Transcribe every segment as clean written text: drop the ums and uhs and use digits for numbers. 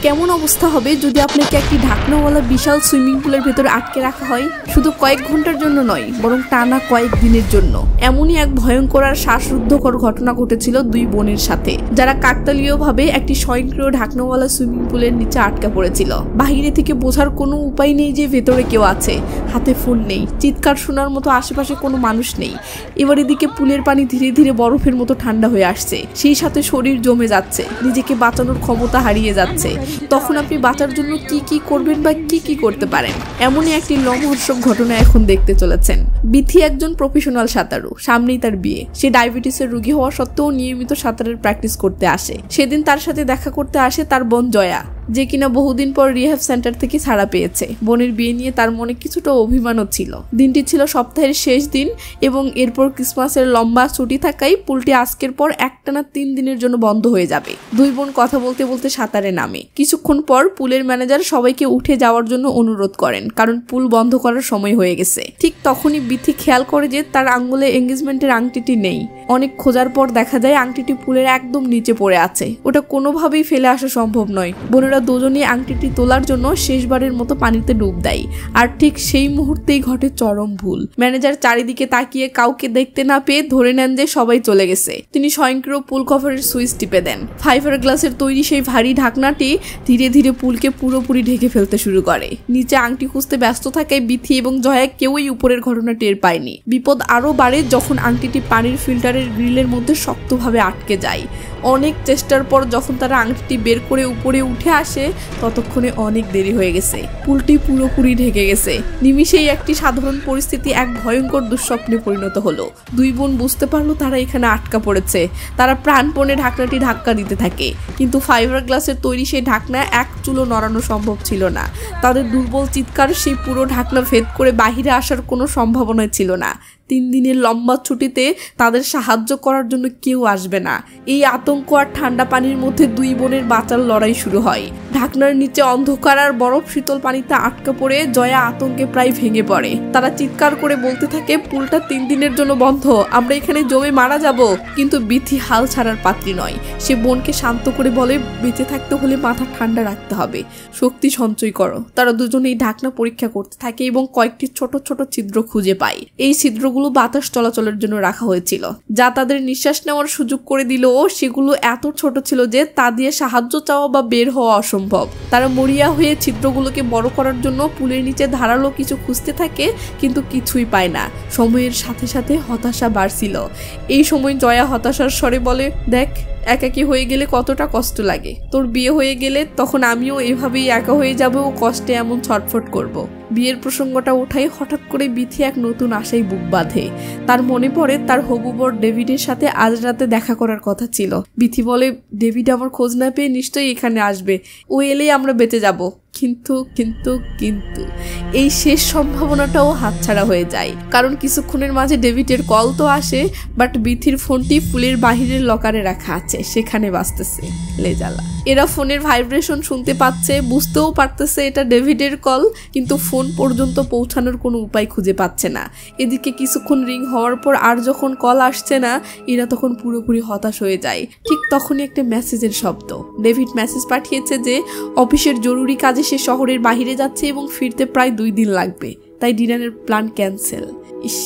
কেমন অবস্থা হবে যদি আপনাকে একটি ঢাকনাওয়ালা বিশাল সুইমিং পুলের ভেতরে আটকে রাখা হয়, শুধু কয়েক ঘন্টার জন্য নয় বরং টানা কয়েক দিনের জন্য। এমনই এক ভয়ঙ্কর আর শ্বাসরুদ্ধকর ঘটনা ঘটেছিল দুই বোনের সাথে, যারা কাকতালীয়ভাবে একটি স্বয়ংক্রিয় ঢাকনাওয়ালা সুইমিং পুলের নিচে আটকা পড়েছিল। বাহিরে থেকে বোঝার কোনো উপায় নেই যে ভেতরে কেউ আছে, হাতে ফোন নেই, চিৎকার শোনার মতো আশেপাশে কোনো মানুষ নেই। এবার এদিকে পুলের পানি ধীরে ধীরে বরফের মতো ঠান্ডা হয়ে আসছে, সেই সাথে শরীর জমে যাচ্ছে, নিজেকে বাঁচানোর ক্ষমতা হারিয়ে যাচ্ছে। তখন আপনি বাঁচার জন্য কি কি করবেন বা কি করতে পারেন, এমনই একটি লোমহর্ষক ঘটনা এখন দেখতে চলেছেন। বিথি একজন প্রফেশনাল সাঁতারু, সামনেই তার বিয়ে। সে ডায়াবেটিসের রোগী হওয়া সত্ত্বেও নিয়মিত সাঁতারের প্র্যাকটিস করতে আসে। সেদিন তার সাথে দেখা করতে আসে তার বোন জয়া, যে কিনা বহুদিন পর রিহ্যাব সেন্টার থেকে ছাড়া পেয়েছে। বোনের বিয়ে নিয়ে তার মনে কিছুটা অভিমানও ছিল। দিনটি ছিল সপ্তাহের শেষ দিন এবং এরপর ক্রিসমাসের লম্বা ছুটি থাকায় পুলটি আজকের পর একটানা 3 দিনের জন্য বন্ধ হয়ে যাবে। দুই বোন কথা বলতে বলতে সাঁতারে নামে। কিছুক্ষণ পর পুলের ম্যানেজার সবাইকে উঠে যাওয়ার জন্য অনুরোধ করেন, কারণ পুল বন্ধ করার সময় হয়ে গেছে। ঠিক তখনই বিথি খেয়াল করে যে তার আঙ্গুলে এঙ্গেজমেন্টের আংটিটি নেই। অনেক খোঁজার পর দেখা যায় আংটিটি পুলের একদম নিচে পড়ে আছে। ওটা কোনোভাবেই ফেলে আসা সম্ভব নয়। বোনেরা দুজনেই আংটিটি তোলার জন্য শেষবারের মতো পানিতে ডুব দেয়। আর ঠিক সেই মুহূর্তেই ঘটে চরম ভুল। ম্যানেজার চারিদিকে তাকিয়ে কাউকে দেখতে না পেয়ে ধরে নেন যে সবাই চলে গেছে। তিনি স্বয়ংক্রিয় পুল কভারের সুইচ টিপে দেন। ফাইবার গ্লাসের তৈরি সেই ভারী ঢাকনাটি ধীরে ধীরে পুলকে পুরোপুরি ঢেকে ফেলতে শুরু করে। নিচে আংটি খুঁজতে ব্যস্ত থাকায় বিথি এবং জয়া কেউই উপরের ঘটনা টের পায়নি। বিপদ আরো বাড়ে যখন আংটিটি পানির ফিল্টারের গ্রিলের মধ্যে শক্তভাবে আটকে যায়। অনেক চেষ্টার পর যখন তারা আংটিটি বের করে উপরে উঠে আসে, ততক্ষণে অনেক দেরি হয়ে গেছে। পুলটি পুরোপুরি ঢেকে গেছে। নিমিষেই একটি সাধারণ পরিস্থিতি এক ভয়ঙ্কর দুঃস্বপ্নে পরিণত হলো। দুই বোন বুঝতে পারলো তারা এখানে আটকা পড়েছে। তারা প্রাণপণে ঢাকনাটি ধাক্কা দিতে থাকে, কিন্তু ফাইবার গ্লাসের তৈরি সেই ঢাকনা এক চুলো নড়ানো সম্ভব ছিল না। তাদের দুর্বল চিৎকার সেই পুরো ঢাকনা ভেদ করে বাহিরে আসার কোনো সম্ভাবনা ছিল না। 3 দিনের লম্বা ছুটিতে তাদের সাহায্য করার জন্য কেউ আসবে না। এই আতঙ্ক আর ঠান্ডা পানির মধ্যে দুই বোনের বাঁচার লড়াই শুরু হয়। ঢাকনার নিচে অন্ধকার আর বরফ শীতল পানিতে আটকা পড়ে জয়া আতঙ্কে প্রায় ভেঙে পড়ে। তারা চিৎকার করে বলতে থাকে, পুলটা 3 দিনের জন্য বন্ধ, আমরা এখানে জমে মারা যাব। কিন্তু বিথি হাল ছাড়ার পাত্রী নয়। সে বোনকে শান্ত করে বলে, বেঁচে থাকতে হলে মাথা ঠান্ডা রাখতে হবে, শক্তি সঞ্চয় করো। তারা দুজনেই ঢাকনা পরীক্ষা করতে থাকে এবং কয়েকটি ছোট ছোট ছিদ্র খুঁজে পায়। এই ছিদ্রগুলো বাতাস চলাচলের জন্য রাখা হয়েছিল, যা তাদের নিঃশ্বাস নেওয়ার সুযোগ করে দিল। সেগুলো এত ছোট ছিল যে তা দিয়ে সাহায্য চাওয়া বা বের হওয়া অসম্ভব। তারা মরিয়া হয়ে ছিদ্রগুলোকে বড় করার জন্য পুলের নিচে ধারালো কিছু খুঁজতে থাকে, কিন্তু কিছুই পায় না। সময়ের সাথে সাথে হতাশা বাড়ছিল। এই সময় জয়া হতাশার স্বরে বলে, দেখ, একাকী হয়ে গেলে কতটা কষ্ট লাগে। তোর বিয়ে হয়ে গেলে তখন আমিও এভাবেই একা হয়ে যাব ও কষ্টে এমন ছটফট করব। বিয়ের প্রসঙ্গটা ওঠাই হঠাৎ করে বিথি এক নতুন আশায় বুক বাঁধে। তার মনে পড়ে তার হবু বর ডেভিডের সাথে আজ রাতে দেখা করার কথা ছিল। বিথি বলে, ডেভিড আমার খোঁজ না পেয়ে নিশ্চয়ই এখানে আসবে, ও এলেই আমরা বেঁচে যাব। কিন্তু কিন্তু কিন্তু এই শেষ সম্ভাবনাটাও হাতছাড়া হয়ে যায়, কারণ কিছুক্ষণের মাঝে ডেভিডের কল তো আসে, বাট বিথির ফোনটি ফুলের বাহিরের লকারে রাখা আছে, সেখানে বাজতেছে। লেজালা। এরা ফোনের ভাইব্রেশন শুনতে পাচ্ছে, বুঝতেও পারতেছে এটা ডেভিডের কল, কিন্তু ফোন পর্যন্ত পৌঁছানোর কোনো উপায় খুঁজে পাচ্ছে না। এদিকে কিছুক্ষণ রিং হওয়ার পর আর যখন কল আসছে না, এরা তখন পুরোপুরি হতাশ হয়ে যায়। ঠিক তখনই একটা মেসেজের শব্দ। ডেভিড মেসেজ পাঠিয়েছে যে অফিসের জরুরি কাজে সে শহরের বাহিরে যাচ্ছে এবং ফিরতে প্রায় 2 দিন লাগবে, তাই ডিনারের প্ল্যান ক্যান্সেল। ইস,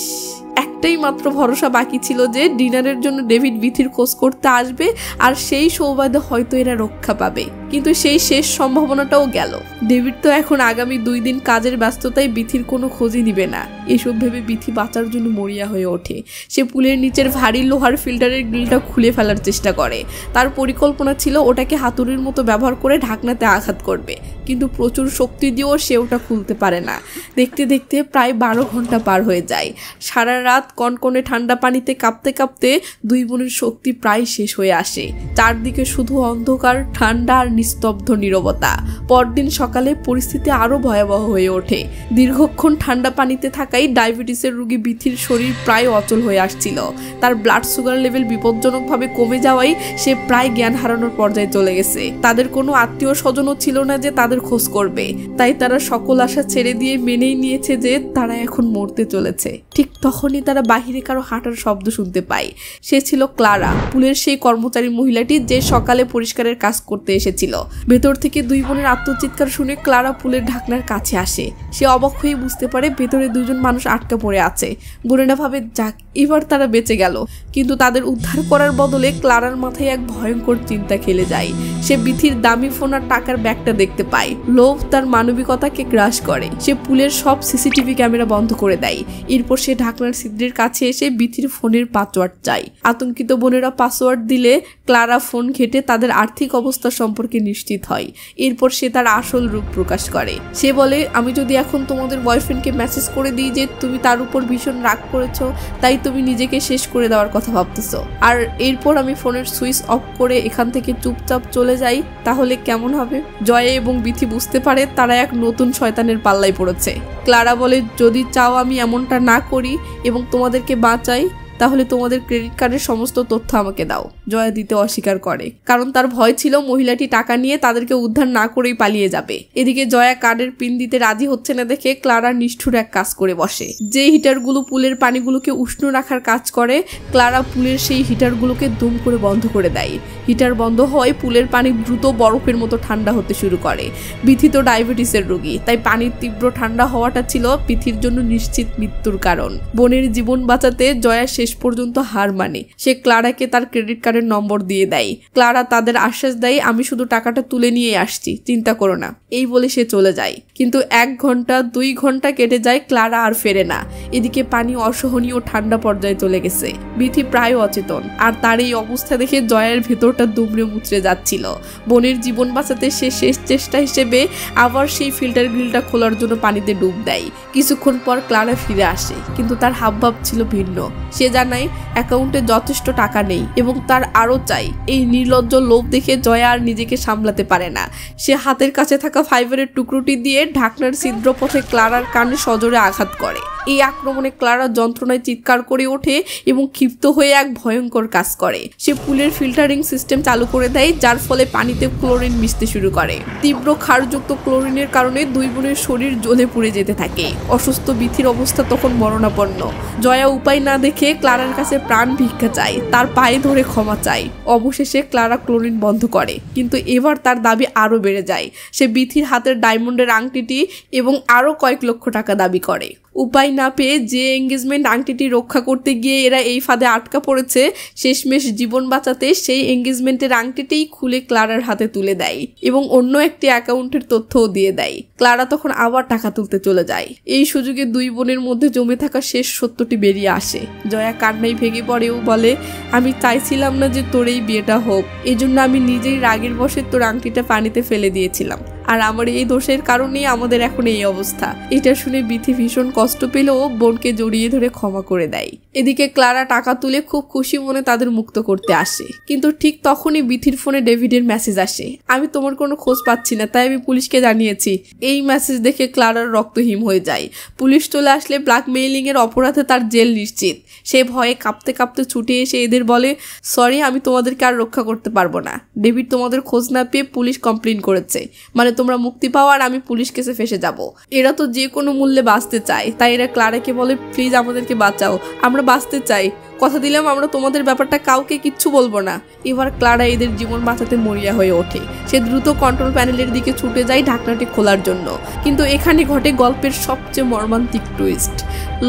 একটাই মাত্র ভরসা বাকি ছিল যে ডিনারের জন্য ডেভিড বিথির খোঁজ করতে আসবে, আর সেই সৌবাদে হয়তো এরা রক্ষা পাবে। কিন্তু সেই শেষ সম্ভাবনাটাও গেল। ডেভিড তো এখন আগামী 2 দিন কাজের ব্যস্ততায় বিথির কোনো খোঁজই নিবে না। এসব ভেবে বিথি বাঁচার জন্য মরিয়া হয়ে ওঠে। সে পুলের নিচের ভারী লোহার ফিল্টারের গ্রিলটা খুলে ফেলার চেষ্টা করে। তার পরিকল্পনা ছিল ওটাকে হাতুড়ির মতো ব্যবহার করে ঢাকনাতে আঘাত করবে, কিন্তু প্রচুর শক্তি দিয়েও সে ওটা খুলতে পারে না। দেখতে দেখতে প্রায় 12 ঘন্টা পার হয়ে যায়। সারা রাত কনকনে ঠান্ডা পানিতে কাঁপতে কাঁপতে দুই বোনের শক্তি প্রায় শেষ হয়ে আসে। চারদিকে শুধু অন্ধকার, ঠান্ডা আর নিস্তব্ধ নীরবতা। পরদিন সকালে পরিস্থিতি আরো ভয়াবহ হয়ে ওঠে। দীর্ঘক্ষণ ঠান্ডা পানিতে থাকায় ডায়াবেটিসের রোগী বিথির শরীর প্রায় অচল হয়ে আসছিল। তার ব্লাড সুগার লেভেল বিপজ্জনকভাবে কমে যাওয়ায় সে প্রায় জ্ঞান হারানোর পর্যায়ে চলে গেছে। তাদের কোনো আত্মীয় স্বজনও ছিল না যে তাদের খোঁজ করবে, তাই তারা সকল আশা ছেড়ে দিয়ে মেনেই নিয়েছে যে তারা এখন মরতে চলেছে। ঠিক তখনই তারা বাহিরে কারো হাঁটার শব্দ শুনতে পায়। সে ছিল ক্লারা, পুলের সেই কর্মচারী মহিলাটি যে সকালে পরিষ্কারের কাজ করতে এসেছিল। ছিল। ভেতর থেকে দুই বোনের আত্মচিৎকার শুনে ক্লারা পুলের ঢাকনার কাছে আসে। সে অবাক হয়ে বুঝতে পারে ভেতরে দুজন মানুষ আটকা পড়ে আছে। বোনেরা ভাবে যাক এবার তারা বেঁচে গেল, কিন্তু তাদের উদ্ধার করার বদলে ক্লারার মাথায় এক ভয়ঙ্কর চিন্তা খেলে যায়। সে বিথির দামি ফোন আর টাকার ব্যাগটা দেখতে পায়। লোভ তার মানবিকতাকে গ্রাস করে। সে পুলের সব সিসিটিভি ক্যামেরা বন্ধ করে দেয়। এরপর সে ঢাকনার ছিদ্রের কাছে এসে বিথির ফোনের পাসওয়ার্ড চায়। আতঙ্কিত বোনেরা পাসওয়ার্ড দিলে ক্লারা ফোন ঘেটে তাদের আর্থিক অবস্থা সম্পর্কে নিশ্চিত হয়। এরপর সে তার আসল রূপ প্রকাশ করে। সে বলে, আমি যদি এখন তোমাদের বয়ফ্রেন্ডকে মেসেজ করে দিই যে তুমি তার উপর ভীষণ রাগ করেছো, তাই তুমি নিজেকে শেষ করে দেওয়ার কথা ভাবতেছো, আর এরপর আমি ফোনের সুইচ অফ করে এখান থেকে চুপচাপ চলে যাই, তাহলে কেমন হবে? জয়া এবং বিথি বুঝতে পারে তারা এক নতুন শয়তানের পাল্লায় পড়েছে। ক্লারা বলে, যদি চাও আমি এমনটা না করি এবং তোমাদেরকে বাঁচাই, তাহলে তোমাদের ক্রেডিট কার্ডের সমস্ত তথ্য আমাকে দাও। জয়া দিতে অস্বীকার করে, কারণ তার ভয় ছিল মহিলাটি টাকা নিয়ে তাদেরকে উদ্ধার না করেই পালিয়ে যাবে। এদিকে জয়া কার্ডের পিন দিতে রাজি হচ্ছে না দেখে ক্লারা নিষ্ঠুর এক কাজ করে বসে। যে হিটারগুলো পুলের পানিগুলোকে উষ্ণ রাখার কাজ করে, ক্লারা পুলের সেই হিটারগুলোকে দুম করে বন্ধ করে দেয়। হিটার বন্ধ হওয়ায় পুলের পানি দ্রুত বরফের মতো ঠান্ডা হতে শুরু করে। বিথি তো ডায়াবেটিসের রোগী, তাই পানির তীব্র ঠান্ডা হওয়াটা ছিল বিথির জন্য নিশ্চিত মৃত্যুর কারণ। বোনের জীবন বাঁচাতে জয়া শেষ পর্যন্ত হার মানে। সে ক্লারাকে তার ক্রেডিট কার্ডের নম্বর দিয়ে দেয়। ক্লারা তাদের আশ্বাস দেয়, আমি শুধু টাকাটা তুলে নিয়ে আসছি, চিন্তা করো না। এই বলে সে চলে যায়। কিন্তু 1 ঘন্টা 2 ঘন্টা কেটে যায়, ক্লারা আর ফেরে না। এদিকে পানি অসহনীয় ঠান্ডা পর্যায়ে চলে গেছে। বিথি প্রায় অচেতন, আর তার এই অবস্থা দেখে জয়ের ভেতরটা দুমড়ে মুচড়ে যাচ্ছিল। বোনের জীবন বাঁচাতে সে শেষ চেষ্টা হিসেবে আবার সেই ফিল্টার গ্রিলটা খোলার জন্য পানিতে ডুব দেয়। কিছুক্ষণ পর ক্লারা ফিরে আসে, কিন্তু তার হাবভাব ছিল ভিন্ন। সে জানায় অ্যাকাউন্টে যথেষ্ট টাকা নেই এবং তার আরও চাই। এই নির্লজ্জ লোভ দেখে জয়া আর নিজেকে সামলাতে পারে না। সে হাতের কাছে থাকা ফাইবারের টুকরোটি দিয়ে ঢাকনার ছিদ্র পথে ক্লারার কানে সজোরে আঘাত করে। এই আক্রমণে ক্লারা যন্ত্রণায় চিৎকার করে ওঠে এবং ক্ষিপ্ত হয়ে এক ভয়ঙ্কর কাজ করে। সে পুলের ফিল্টারিং সিস্টেম চালু করে দেয়, যার ফলে পানিতে ক্লোরিন মিশতে শুরু করে। তীব্র ক্ষারযুক্ত ক্লোরিনের কারণে দুই বোনের শরীর জ্বলে পুড়ে যেতে থাকে। অসুস্থ বিথির অবস্থা তখন মরণাপন্ন। জয়া উপায় না দেখে ক্লারার কাছে প্রাণ ভিক্ষা চায়, তার পায়ে ধরে ক্ষমা চায়। অবশেষে ক্লারা ক্লোরিন বন্ধ করে, কিন্তু এবার তার দাবি আরো বেড়ে যায়। সে বিথির হাতের ডায়মন্ডের আংটিটি এবং আরো কয়েক লক্ষ টাকা দাবি করে। উপায় না পেয়ে যে এঙ্গেজমেন্ট আংটিটি রক্ষা করতে গিয়ে এরা এই ফাঁদে আটকা পড়েছে, শেষমেশ জীবন বাঁচাতে সেই এঙ্গেজমেন্টের আংটিটিই খুলে ক্লারার হাতে তুলে দেয় এবং অন্য একটি অ্যাকাউন্টের তথ্যও দিয়ে দেয়। ক্লারা তখন আবার টাকা তুলতে চলে যায়। এই সুযোগে দুই বোনের মধ্যে জমে থাকা শেষ সত্যটি বেরিয়ে আসে। জয়া কান্নায় ভেঙে পড়েও বলে, আমি চাইছিলাম না যে তোর এই বিয়েটা হোক, এজন্য আমি নিজেই রাগের বশে তোর আংটিটা পানিতে ফেলে দিয়েছিলাম, আর আমার এই দোষের কারণেই আমাদের এখন এই অবস্থা। এটা শুনে বিথি ভীষণ কষ্ট পেলেও বোনকে জড়িয়ে ধরে ক্ষমা করে দেয়। এদিকে ক্লারা টাকা তুলে খুব খুশি মনে তাদের মুক্ত করতে আসে, কিন্তু ঠিক তখনই বিথির ফোনে ডেভিডের মেসেজ আসে, আমি তোমার কোনো খোঁজ পাচ্ছি না, তাই আমি পুলিশকে জানিয়েছি। এই মেসেজ দেখে ক্লারার রক্ত হিম হয়ে যায়। পুলিশ চলে আসলে ব্ল্যাকমেইলিং এর অপরাধে তার জেল নিশ্চিত। সে ভয়ে কাঁপতে কাঁপতে ছুটে এসে এদের বলে, সরি, আমি তোমাদেরকে আর রক্ষা করতে পারবো না। ডেভিড তোমাদের খোঁজ না পেয়ে পুলিশ কমপ্লেন করেছে, মানে তোমরা মুক্তি পাও আর আমি পুলিশ কেসে ফেসে যাব। এরা তো যে কোনো মূল্যে বাঁচতে চায়, তাই এরা ক্লারাকে বলে, প্লিজ আমাদেরকে বাঁচাও, আমরা বাঁচতে চাই, কথা দিলাম আমরা তোমাদের ব্যাপারটা কাউকে কিচ্ছু বলবো না। এবার ক্লারা এদের জীবন বাঁচাতে মরিয়া হয়ে ওঠে। সে দ্রুত কন্ট্রোল প্যানেলের দিকে ছুটে যায় ঢাকনাটি খোলার জন্য, কিন্তু এখানে ঘটে গল্পের সবচেয়ে মর্মান্তিক টুইস্ট।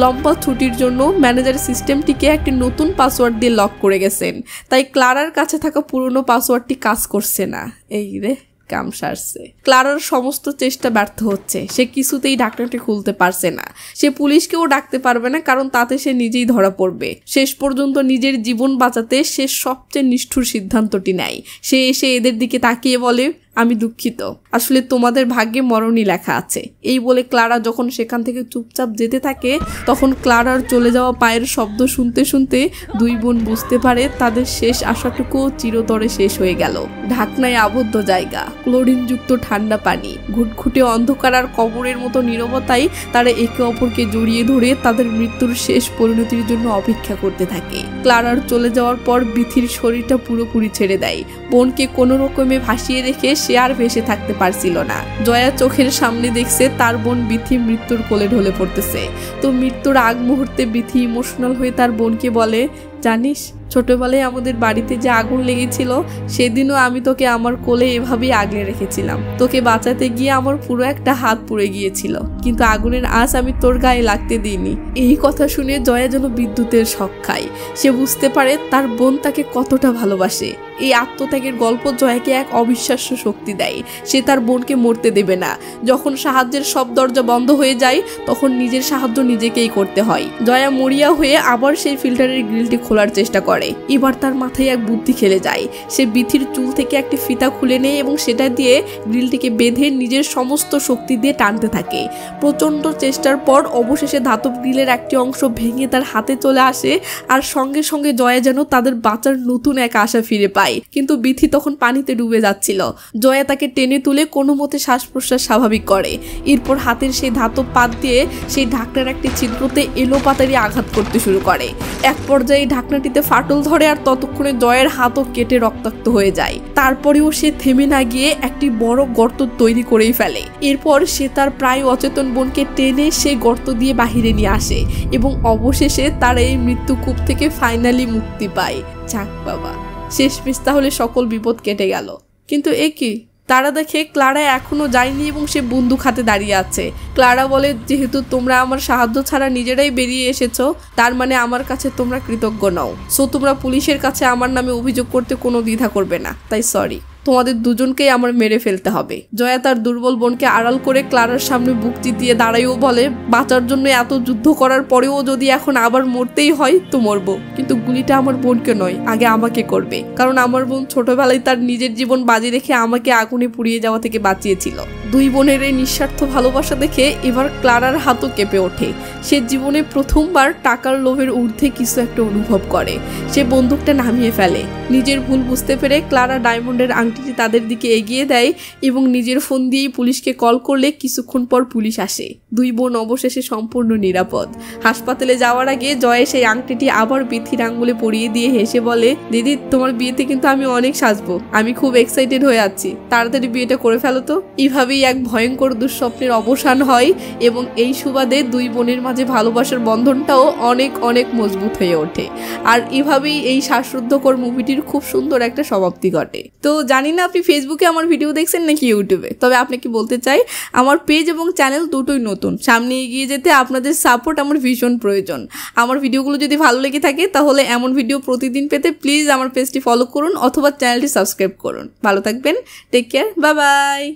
লম্বা ছুটির জন্য ম্যানেজার সিস্টেমটিকে একটি নতুন পাসওয়ার্ড দিয়ে লক করে গেছেন, তাই ক্লারার কাছে থাকা পুরনো পাসওয়ার্ডটি কাজ করছে না। এই রে কাম সারছে। ক্লারার সমস্ত চেষ্টা ব্যর্থ হচ্ছে। সে কিছুতেই ঢাকনাটি খুলতে পারছে না। সে পুলিশকেও ডাকতে পারবে না, কারণ তাতে সে নিজেই ধরা পড়বে। শেষ পর্যন্ত নিজের জীবন বাঁচাতে সে সবচেয়ে নিষ্ঠুর সিদ্ধান্তটি নেয়। সে এসে এদের দিকে তাকিয়ে বলে, আমি দুঃখিত, আসলে তোমাদের ভাগ্যে মরণই লেখা আছে। এই বলে ক্লারা যখন সেখান থেকে চুপচাপ যেতে থাকে, তখন ক্লারার চলে যাওয়া পায়ের শব্দ শুনতে শুনতে দুই বোন বুঝতে পারে তাদের শেষ আশাটুকুও চিরতরে শেষ হয়ে গেল। ঢাকনায় আবদ্ধ জায়গা, ক্লোরিনযুক্ত ঠান্ডা পানি, ঘুটঘুটে অন্ধকার আর কবরের মতো নীরবতায় তারা একে অপরকে জড়িয়ে ধরে তাদের মৃত্যুর শেষ পরিণতির জন্য অপেক্ষা করতে থাকে। ক্লারার চলে যাওয়ার পর বিথির শরীরটা পুরোপুরি ছেড়ে দেয়। বোনকে কোনো রকমে ভাসিয়ে রেখে সে আর ভেসে থাকতে পারছিল না। জয়া চোখের সামনে দেখছে তার বোন বিথি মৃত্যুর কোলে ঢলে পড়তেছে। তো মৃত্যুর আগ মুহূর্তে বিথি ইমোশনাল হয়ে তার বোনকে বলে, জানিস ছোটবেলায় আমাদের বাড়িতে যে আগুন লেগেছিল সেদিনও আমি তোকে আমার কোলে এভাবেই আগলে রেখেছিলাম। তোকে বাঁচাতে গিয়ে আমার পুরো একটা হাত পুড়ে গিয়েছিল, কিন্তু আগুনের আঁচ আমি তোর গায়ে লাগতে দিইনি। এই কথা শুনে জয়া যেন বিদ্যুতের শক খায়। সে বুঝতে পারে তার বোন তাকে কতটা ভালোবাসে। এই আত্মত্যাগের গল্প জয়াকে এক অবিশ্বাস্য শক্তি দেয়। সে তার বোনকে মরতে দেবে না। যখন সাহায্যের সব দরজা বন্ধ হয়ে যায় তখন নিজের সাহায্য নিজেকেই করতে হয়। জয়া মরিয়া হয়ে আবার সেই ফিল্টারের গ্রিলটি খোলার চেষ্টা করে। এবার তার মাথায় এক বুদ্ধি খেলে যায়। সে বিথির চুল থেকে একটি ফিতা খুলে নেয় এবং সেটা দিয়ে গ্রিলটিকে বেঁধে নিজের সমস্ত শক্তি দিয়ে টানতে থাকে। প্রচণ্ড চেষ্টার পর অবশেষে ধাতব গ্রিলের একটি অংশ ভেঙে তার হাতে চলে আসে, আর সঙ্গে সঙ্গে জয়া যেন তাদের বাঁচার নতুন এক আশা ফিরে পায়। কিন্তু বিথি তখন পানিতে ডুবে যাচ্ছিল। জয়া তাকে টেনে তুলে কোনো মতে শ্বাস প্রশ্বাস স্বাভাবিক করে। এরপর হাতের সেই ধাতব পাত দিয়ে সেই ঢাকনার একটি ছিদ্রতে এলোপাতাড়ি আঘাত করতে শুরু করে। এক পর্যায়ে ঢাকনাটিতে ফাটল ধরে, আর ততক্ষণে জয়ের হাতও কেটে রক্তাক্ত হয়ে যায়। তারপরেও সে থেমে না গিয়ে একটি বড় গর্ত তৈরি করেই ফেলে। এরপর সে তার প্রায় অচেতন বোনকে টেনে সেই গর্ত দিয়ে বাহিরে নিয়ে আসে এবং অবশেষে তার এই মৃত্যুকূপ থেকে ফাইনালি মুক্তি পায়। যাক বাবা, শেষমেশ তাহলে সকল বিপদ কেটে গেল। কিন্তু এ কি, তারা দেখে ক্লারা এখনো যায়নি এবং সে বন্দুক হাতে দাঁড়িয়ে আছে। ক্লারা বলে, যেহেতু তোমরা আমার সাহায্য ছাড়া নিজেরাই বেরিয়ে এসেছো, তার মানে আমার কাছে তোমরা কৃতজ্ঞ নও। সো তোমরা পুলিশের কাছে আমার নামে অভিযোগ করতে কোনো দ্বিধা করবে না। তাই সরি, তোমাদের দুজনকেই আমার মেরে ফেলতে হবে। জয়া তার দুর্বল বোনকে আড়াল করে ক্লারার সামনে বুক চিতিয়ে দাঁড়াইও বলে, বাঁচার জন্য এত যুদ্ধ করার পরেও যদি এখন আবার মরতেই হয় তো মরবো, কিন্তু গুলিটা আমার বোনকে নয়, আগে আমাকে করবে। কারণ আমার বোন ছোটবেলায় তার নিজের জীবন বাজি রেখে আমাকে আগুনে পুড়িয়ে যাওয়া থেকে বাঁচিয়েছিল। দুই বোনের এই নিঃস্বার্থ ভালোবাসা দেখে এবার ক্লারার হাতও কেঁপে ওঠে। সে জীবনে প্রথমবার টাকার লোভের ঊর্ধ্বে কিছু একটা অনুভব করে। সে বন্দুকটা নামিয়ে ফেলে। নিজের ভুল বুঝতে পেরে ক্লারা ডায়মন্ডের আংটিটি তাদের দিকে এগিয়ে দেয় এবং নিজের ফোন দিয়েই পুলিশকে কল করলে কিছুক্ষণ পর পুলিশ আসে। দুই বোন অবশেষে সম্পূর্ণ নিরাপদ। হাসপাতালে যাওয়ার আগে জয় সেই আংটিটি আবার বিথির আঙ্গুলে পরিয়ে দিয়ে হেসে বলে, দিদি তোমার বিয়েতে কিন্তু আমি অনেক সাজবো। আমি খুব এক্সাইটেড হয়ে আছি, তাড়াতাড়ি বিয়েটা করে ফেলো তো। এভাবেই এক ভয়ঙ্কর দুঃস্বপ্নের অবসান হয় এবং এই সুবাদে দুই বোনের মাঝে ভালোবাসার বন্ধনটাও অনেক অনেক মজবুত হয়ে ওঠে। আর এভাবেই এই শ্বাসরুদ্ধকর মুভিটির খুব সুন্দর একটা সমাপ্তি ঘটে। তো জানি না আপনি ফেসবুকে আমার ভিডিও দেখছেন নাকি ইউটিউবে, তবে আপনাকে বলতে চাই আমার পেজ এবং চ্যানেল দুটোই নতুন। সামনে এগিয়ে যেতে আপনাদের সাপোর্ট আমার ভীষণ প্রয়োজন। আমার ভিডিওগুলো যদি ভালো লেগে থাকে তাহলে এমন ভিডিও প্রতিদিন পেতে প্লিজ আমার পেজটি ফলো করুন অথবা চ্যানেলটি সাবস্ক্রাইব করুন। ভালো থাকবেন, টেক কেয়ার, বাই বাই।